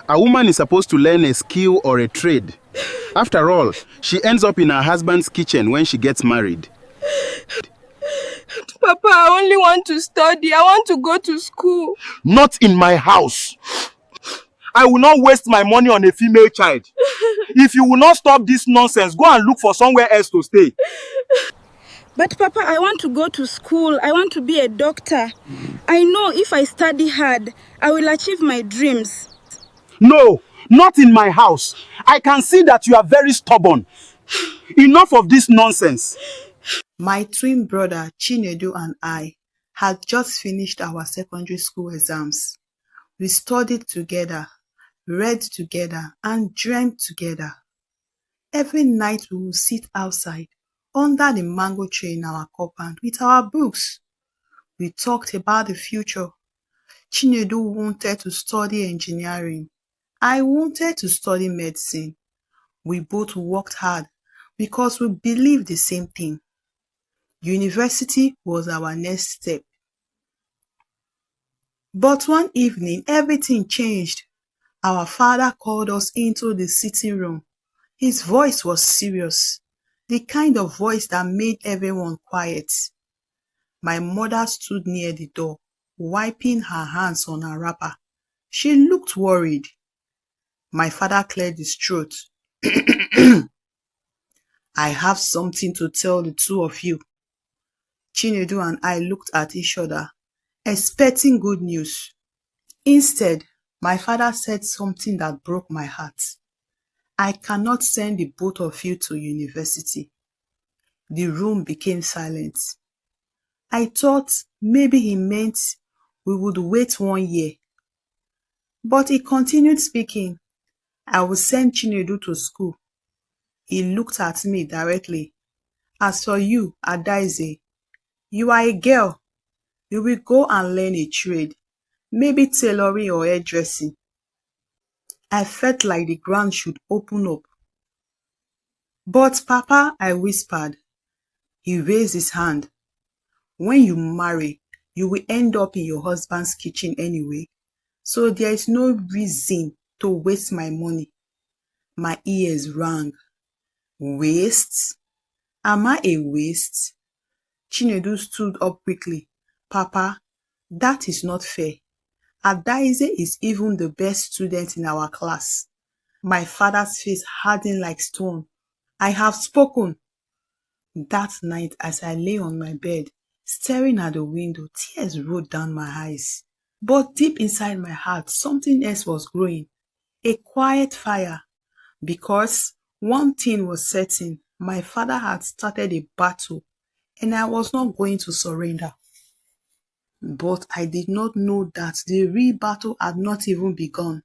A woman is supposed to learn a skill or a trade. After all, she ends up in her husband's kitchen when she gets married. Papa, I only want to study. I want to go to school. Not in my house. I will not waste my money on a female child. If you will not stop this nonsense, go and look for somewhere else to stay. But Papa, I want to go to school. I want to be a doctor. I know if I study hard, I will achieve my dreams. No, not in my house. I can see that you are very stubborn. Enough of this nonsense. My twin brother Chinedu and I had just finished our secondary school exams. We studied together, read together, and dreamt together. Every night we would sit outside under the mango tree in our compound with our books. We talked about the future. Chinedu wanted to study engineering. I wanted to study medicine. We both worked hard because we believed the same thing. University was our next step. But one evening, everything changed. Our father called us into the sitting room. His voice was serious, the kind of voice that made everyone quiet. My mother stood near the door, wiping her hands on her wrapper. She looked worried. My father cleared his throat. I have something to tell the two of you. Chinedu and I looked at each other, expecting good news. Instead, my father said something that broke my heart. I cannot send the both of you to university. The room became silent. I thought maybe he meant we would wait 1 year. But he continued speaking. I will send Chinedu to school. He looked at me directly. As for you, Adaeze, you are a girl. You will go and learn a trade, maybe tailoring or hairdressing. I felt like the ground should open up. But Papa, I whispered. He raised his hand. When you marry, you will end up in your husband's kitchen anyway, so there is no reason to waste my money. My ears rang. Waste? Am I a waste? Chinedu stood up quickly. Papa, that is not fair. Adaeze is even the best student in our class. My father's face hardened like stone. I have spoken. That night, as I lay on my bed, staring at the window, tears rolled down my eyes. But deep inside my heart, something else was growing. A quiet fire. Because one thing was certain, my father had started a battle, and I was not going to surrender. But I did not know that the real battle had not even begun.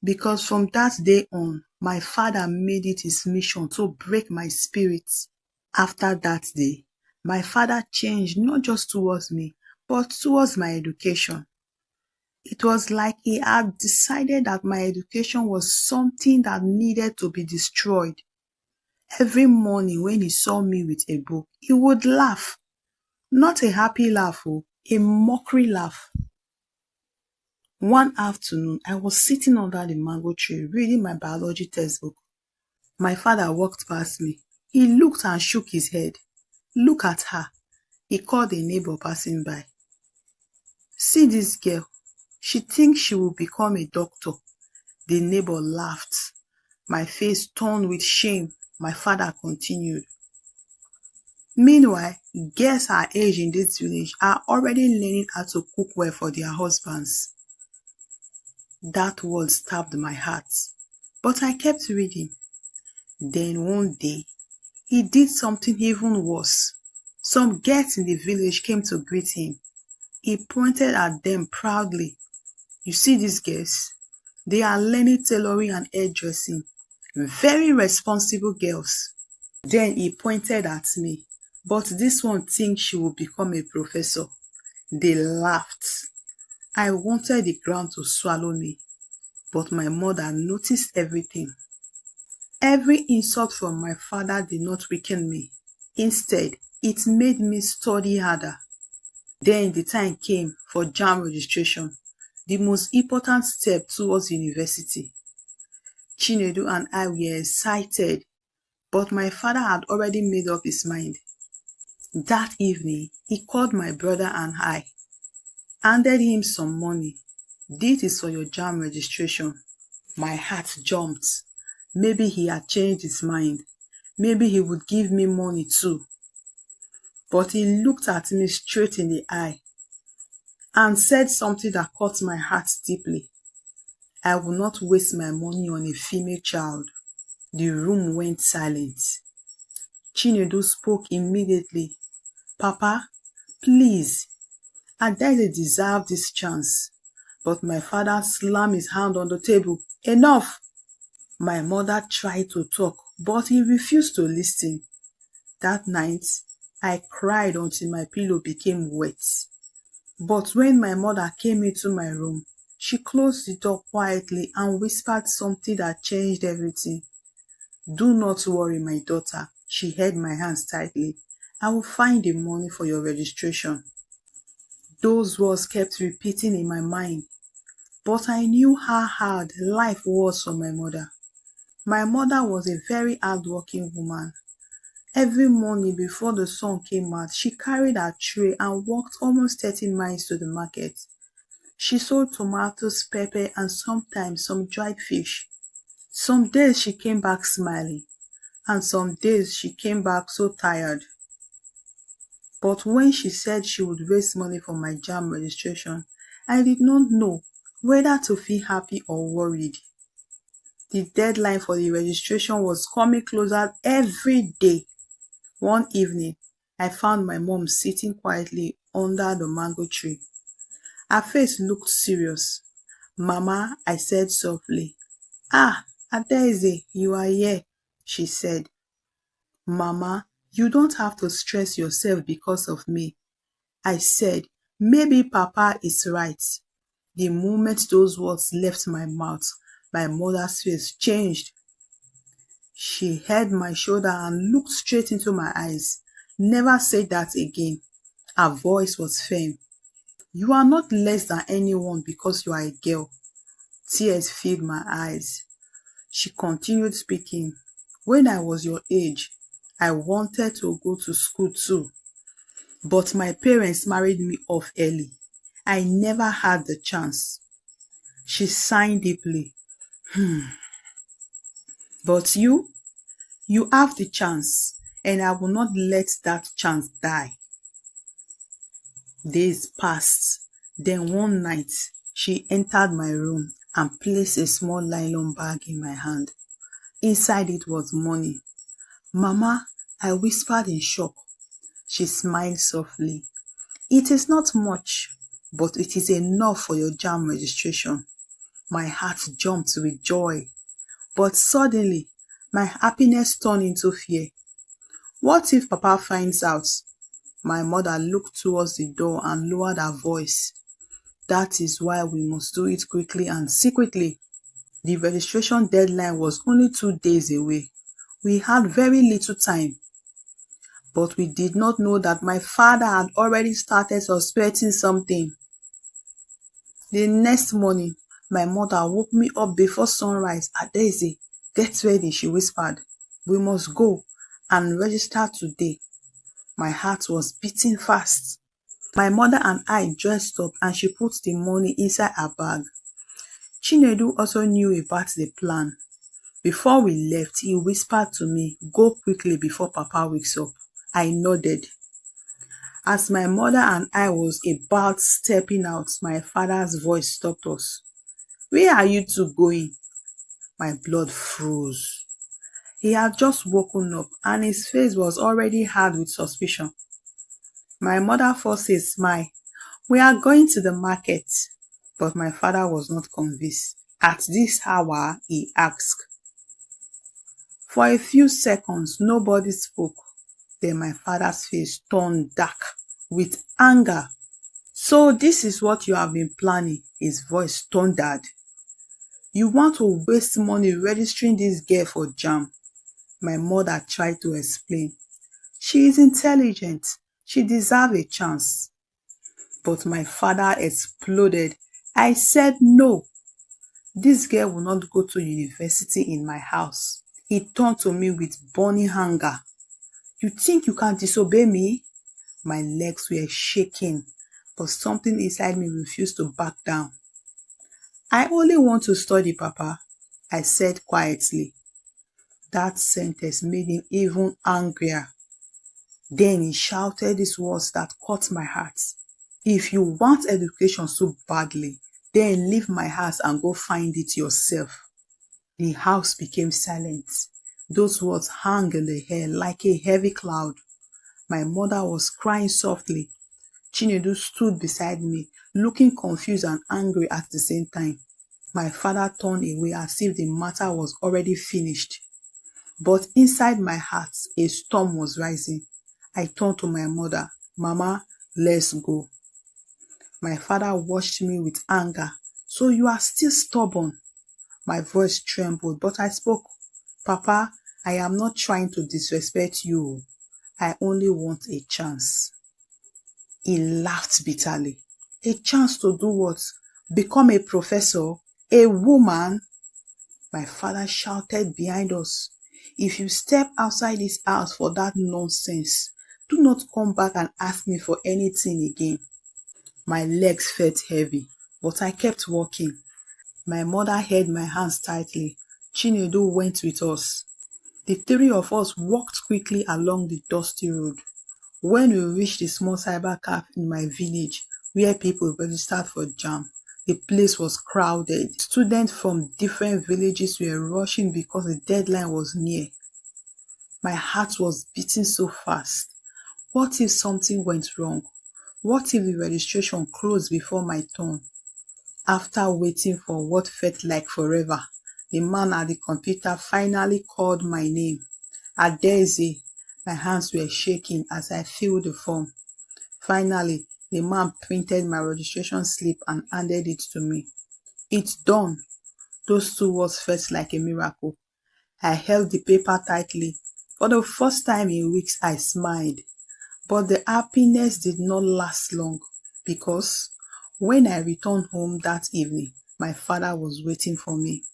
Because from that day on, my father made it his mission to break my spirit. After that day, my father changed not just towards me, but towards my education. It was like he had decided that my education was something that needed to be destroyed. Every morning when he saw me with a book, he would laugh. Not a happy laugh, a mockery laugh. One afternoon, I was sitting under the mango tree reading my biology textbook. My father walked past me. He looked and shook his head. Look at her. He called a neighbor passing by. See this girl. She thinks she will become a doctor. The neighbor laughed. My face turned with shame. My father continued. Meanwhile, girls our age in this village are already learning how to cook well for their husbands. That word stabbed my heart, but I kept reading. Then one day, he did something even worse. Some girls in the village came to greet him. He pointed at them proudly. You see these girls? They are learning tailoring and hairdressing. Very responsible girls. Then he pointed at me. But this one thinks she will become a professor. They laughed. I wanted the ground to swallow me. But my mother noticed everything. Every insult from my father did not weaken me. Instead, it made me study harder. Then the time came for JAMB registration. the most important step towards university. Chinedu and I were excited, but my father had already made up his mind. That evening, he called my brother and I, handed him some money. This is for your JAMB registration. My heart jumped. Maybe he had changed his mind. Maybe he would give me money too. But he looked at me straight in the eye and said something that caught my heart deeply. I will not waste my money on a female child. The room went silent. Chinedu spoke immediately. Papa, please, Adaeze deserved this chance. But my father slammed his hand on the table. Enough! My mother tried to talk, but he refused to listen. That night, I cried until my pillow became wet. But when my mother came into my room, she closed the door quietly and whispered something that changed everything. Do not worry, my daughter. She held my hands tightly. I will find the money for your registration. Those words kept repeating in my mind, but I knew how hard life was for my mother. My mother was a very hardworking woman. Every morning before the sun came out, she carried her tray and walked almost 30 miles to the market. She sold tomatoes, pepper, and sometimes some dried fish. Some days she came back smiling, and some days she came back so tired. But when she said she would raise money for my JAMB registration, I did not know whether to feel happy or worried. The deadline for the registration was coming closer every day. One evening, I found my mom sitting quietly under the mango tree. Her face looked serious. Mama, I said softly. Ah, Adaeze, you are here, she said. Mama, you don't have to stress yourself because of me. I said, maybe Papa is right. The moment those words left my mouth, my mother's face changed. She held my shoulder and looked straight into my eyes. Never said that again. Her voice was firm. You are not less than anyone because you are a girl. Tears filled my eyes. She continued speaking. When I was your age, I wanted to go to school too. But my parents married me off early. I never had the chance. She sighed deeply. But you have the chance, and I will not let that chance die. Days passed. Then one night, she entered my room and placed a small nylon bag in my hand. Inside it was money. Mama, I whispered in shock. She smiled softly. It is not much, but it is enough for your JAMB registration. My heart jumped with joy. But suddenly, my happiness turned into fear. What if Papa finds out? My mother looked towards the door and lowered her voice. That is why we must do it quickly and secretly. The registration deadline was only 2 days away. We had very little time. But we did not know that my father had already started suspecting something. The next morning, my mother woke me up before sunrise. Adaeze, get ready, she whispered. We must go and register today. My heart was beating fast. My mother and I dressed up and she put the money inside her bag. Chinedu also knew about the plan. Before we left, he whispered to me, go quickly before Papa wakes up. I nodded. As my mother and I was about stepping out, my father's voice stopped us. Where are you two going? My blood froze. He had just woken up and his face was already hard with suspicion. My mother forced a smile. We are going to the market. But my father was not convinced. At this hour, he asked. For a few seconds, nobody spoke. Then my father's face turned dark with anger. So this is what you have been planning, his voice thundered. You want to waste money registering this girl for JAMB? My mother tried to explain. She is intelligent. She deserves a chance. But my father exploded. I said no. This girl will not go to university in my house. He turned to me with burning anger. You think you can disobey me? My legs were shaking, but something inside me refused to back down. I only want to study, Papa, I said quietly. That sentence made him even angrier. Then he shouted these words that cut my heart. If you want education so badly, then leave my house and go find it yourself. The house became silent. Those words hung in the air like a heavy cloud. My mother was crying softly. Chinedu stood beside me, looking confused and angry at the same time. My father turned away as if the matter was already finished. But inside my heart, a storm was rising. I turned to my mother. Mama, let's go. My father watched me with anger. So you are still stubborn? My voice trembled, but I spoke. Papa, I am not trying to disrespect you. I only want a chance. He laughed bitterly. A chance to do what? Become a professor? A woman? My father shouted behind us. If you step outside this house for that nonsense, do not come back and ask me for anything again. My legs felt heavy, but I kept walking. My mother held my hands tightly. Chinedu went with us. The three of us walked quickly along the dusty road. When we reached the small cyber cafe in my village, where people registered for JAM, the place was crowded. Students from different villages were rushing because the deadline was near. My heart was beating so fast. What if something went wrong? What if the registration closed before my turn? After waiting for what felt like forever, the man at the computer finally called my name. Adaeze. My hands were shaking as I filled the form. Finally, the man printed my registration slip and handed it to me. It's done. Those two words felt like a miracle. I held the paper tightly. For the first time in weeks, I smiled. But the happiness did not last long because when I returned home that evening, my father was waiting for me.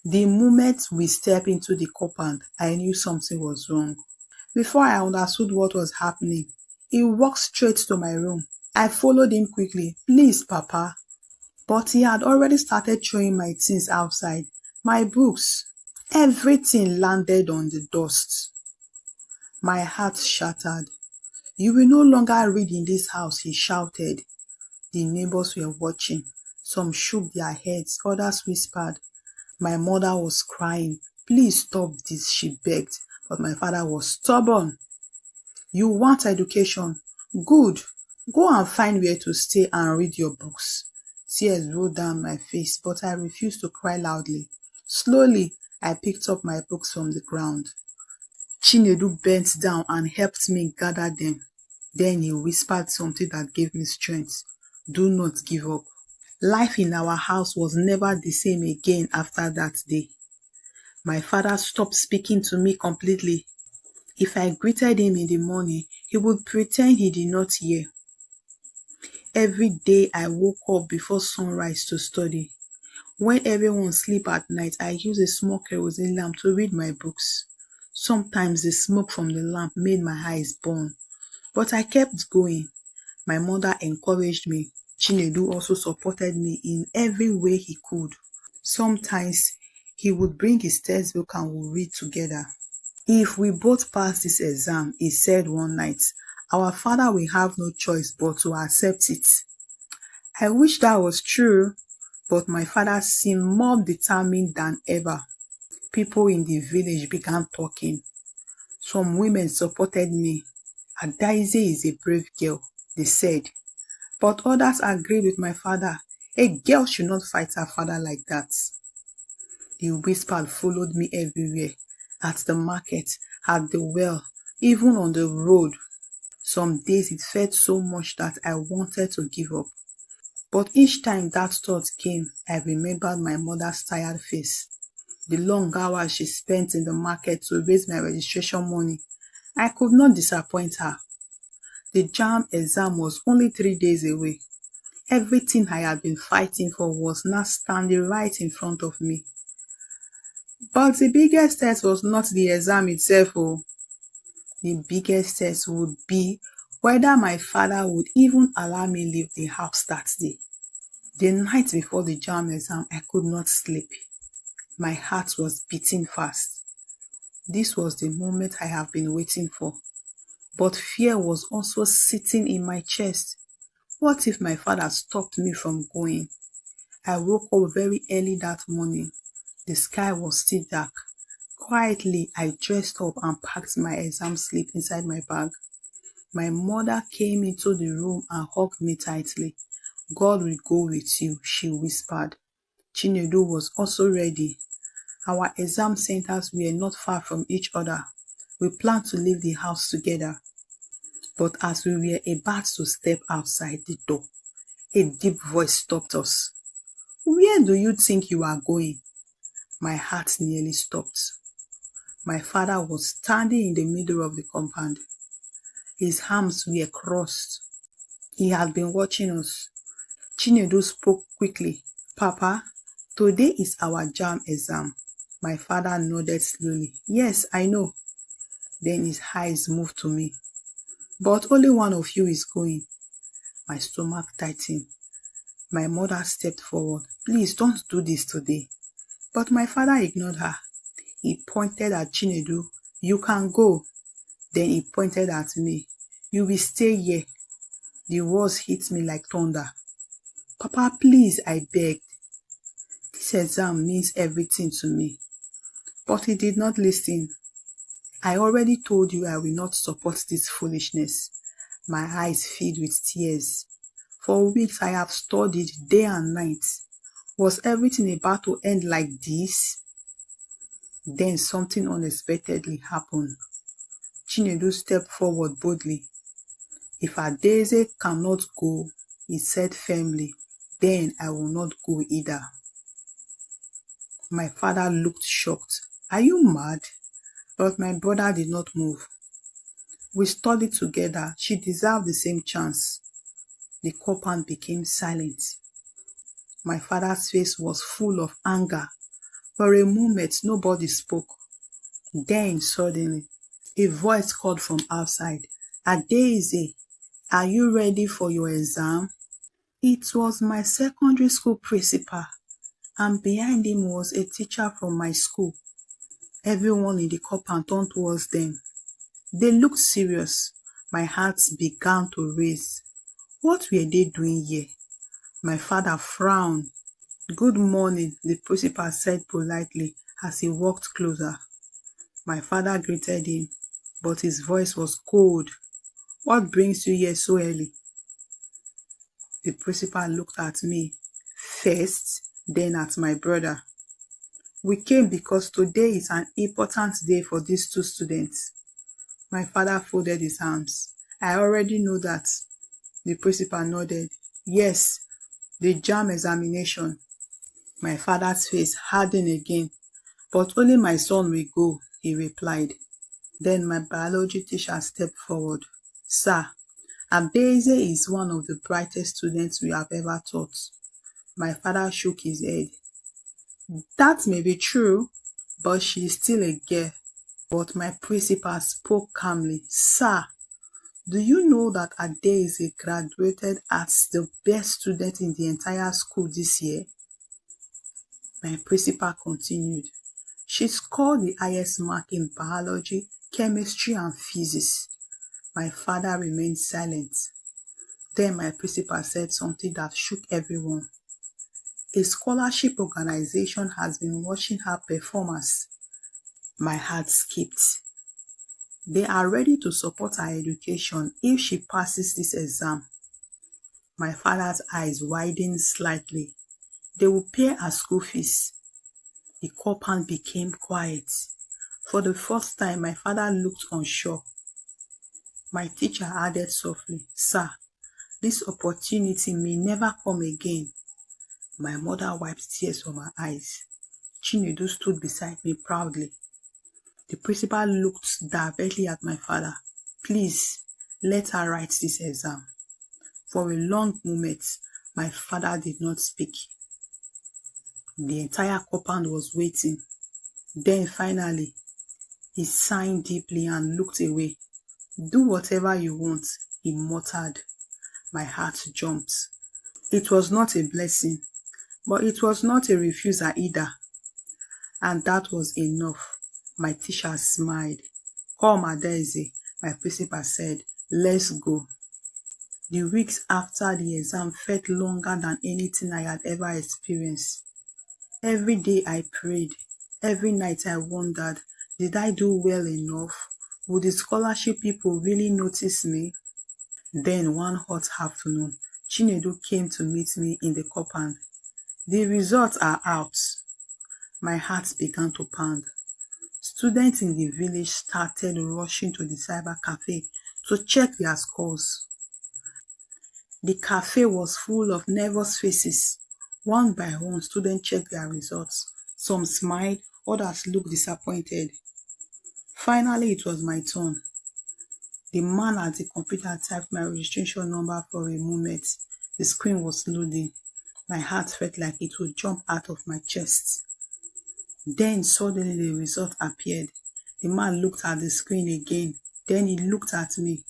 The moment we stepped into the compound, I knew something was wrong. Before I understood what was happening, he walked straight to my room. I followed him quickly. Please, Papa. But he had already started throwing my things outside. My books. Everything landed on the dust. My heart shattered. You will no longer read in this house, he shouted. The neighbors were watching. Some shook their heads, others whispered. My mother was crying. Please stop this, she begged. But my father was stubborn. You want education? Good. Go and find where to stay and read your books. Tears rolled down my face, but I refused to cry loudly. Slowly, I picked up my books from the ground. Chinedu bent down and helped me gather them. Then he whispered something that gave me strength. Do not give up. Life in our house was never the same again after that day. My father stopped speaking to me completely. If I greeted him in the morning, he would pretend he did not hear. Every day I woke up before sunrise to study. When everyone slept at night, I used a small kerosene lamp to read my books. Sometimes the smoke from the lamp made my eyes burn. But I kept going. My mother encouraged me. Chinedu also supported me in every way he could. Sometimes he would bring his textbook and we would read together. If we both pass this exam, he said one night, our father will have no choice but to accept it. I wish that was true, but my father seemed more determined than ever. People in the village began talking. Some women supported me. Adaeze is a brave girl, they said. But others agreed with my father. A girl should not fight her father like that. The whisper followed me everywhere. At the market, at the well, even on the road. Some days it felt so much that I wanted to give up. But each time that thought came, I remembered my mother's tired face. The long hours she spent in the market to raise my registration money. I could not disappoint her. The JAM exam was only 3 days away. Everything I had been fighting for was now standing right in front of me. But the biggest test was not the exam itself. The biggest test would be whether my father would even allow me leave the house that day. The night before the JAMB exam, I could not sleep. My heart was beating fast. This was the moment I have been waiting for. But fear was also sitting in my chest. What if my father stopped me from going? I woke up very early that morning. The sky was still dark. Quietly, I dressed up and packed my exam slip inside my bag. My mother came into the room and hugged me tightly. God will go with you, she whispered. Chinedu was also ready. Our exam centers were not far from each other. We planned to leave the house together. But as we were about to step outside the door, a deep voice stopped us. Where do you think you are going? My heart nearly stopped. My father was standing in the middle of the compound. His arms were crossed. He had been watching us. Chinedu spoke quickly. Papa, today is our JAMB exam. My father nodded slowly. Yes, I know. Then his eyes moved to me. But only one of you is going. My stomach tightened. My mother stepped forward. Please don't do this today. But my father ignored her. He pointed at Chinedu. You can go. Then he pointed at me. You will stay here. The words hit me like thunder. Papa, please, I begged. This exam means everything to me. But he did not listen. I already told you I will not support this foolishness. My eyes filled with tears. For weeks I have studied day and night. Was everything about to end like this? Then something unexpectedly happened. Chinedu stepped forward boldly. If Adaeze cannot go, he said firmly, then I will not go either. My father looked shocked. Are you mad? But my brother did not move. We studied together. She deserved the same chance. The compound became silent. My father's face was full of anger. For a moment, nobody spoke. Then, suddenly, a voice called from outside. Adaeze, are you ready for your exam? It was my secondary school principal, and behind him was a teacher from my school. Everyone in the compound turned towards them. They looked serious. My heart began to race. What were they doing here? My father frowned. Good morning, the principal said politely as he walked closer. My father greeted him, but his voice was cold. What brings you here so early? The principal looked at me first, then at my brother. We came because today is an important day for these two students. My father folded his arms. I already know that. The principal nodded. Yes, the JAMB examination. My father's face hardened again. But only my son will go, he replied. Then my biology teacher stepped forward. Sir, Adaeze is one of the brightest students we have ever taught. My father shook his head. That may be true, but she is still a girl. But my principal spoke calmly. Sir, do you know that Adaeze graduated as the best student in the entire school this year? My principal continued. She scored the highest mark in biology, chemistry, and physics. My father remained silent. Then my principal said something that shook everyone. A scholarship organization has been watching her performance. My heart skipped. They are ready to support her education if she passes this exam. My father's eyes widened slightly. They will pay her school fees. The compound became quiet. For the first time, my father looked unsure. My teacher added softly, Sir, this opportunity may never come again. My mother wiped tears from her eyes. Chinedu stood beside me proudly. The principal looked directly at my father. Please, let her write this exam. For a long moment, My father did not speak. The entire compound was waiting. Then finally, he sighed deeply and looked away. Do whatever you want, he muttered. My heart jumped. It was not a blessing, but it was not a refusal either. And that was enough. My teacher smiled. Come, Adaeze, my principal said. Let's go. The weeks after the exam felt longer than anything I had ever experienced. Every day I prayed. Every night I wondered, did I do well enough? Would the scholarship people really notice me? Then one hot afternoon, Chinedu came to meet me in the compound. The results are out. My heart began to pound. Students in the village started rushing to the cyber cafe to check their scores. The cafe was full of nervous faces. One by one, students checked their results. Some smiled, others looked disappointed. Finally, it was my turn. The man at the computer typed my registration number for a moment. The screen was loading. My heart felt like it would jump out of my chest. Then suddenly the result appeared. The man looked at the screen again. Then he looked at me.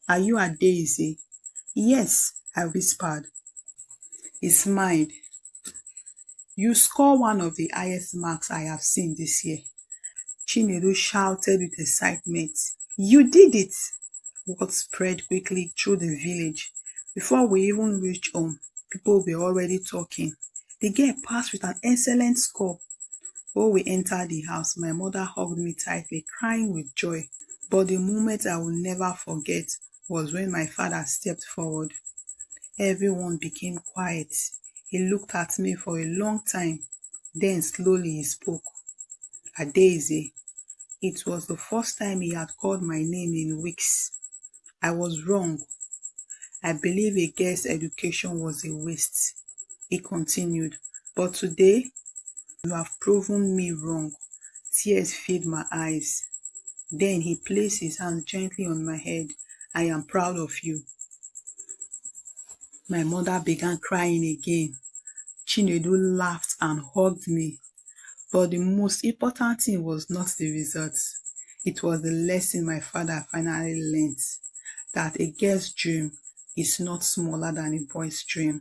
Are you Adaeze? Yes, I whispered. He smiled. You score one of the highest marks I have seen this year. Chinedu shouted with excitement. You did it! Word spread quickly through the village. Before we even reached home, people were already talking. The girl passed with an excellent score. When we entered the house, my mother hugged me tightly, crying with joy. But the moment I will never forget was when my father stepped forward. Everyone became quiet. He looked at me for a long time. Then slowly he spoke. Adaeze. It was the first time he had called my name in weeks. I was wrong. I believe a girl's education was a waste. He continued. But today, you have proven me wrong. Tears filled my eyes. Then he placed his hand gently on my head. I am proud of you. My mother began crying again. Chinedu laughed and hugged me. But the most important thing was not the results. It was the lesson my father finally learned, that a girl's dream is not smaller than a boy's dream.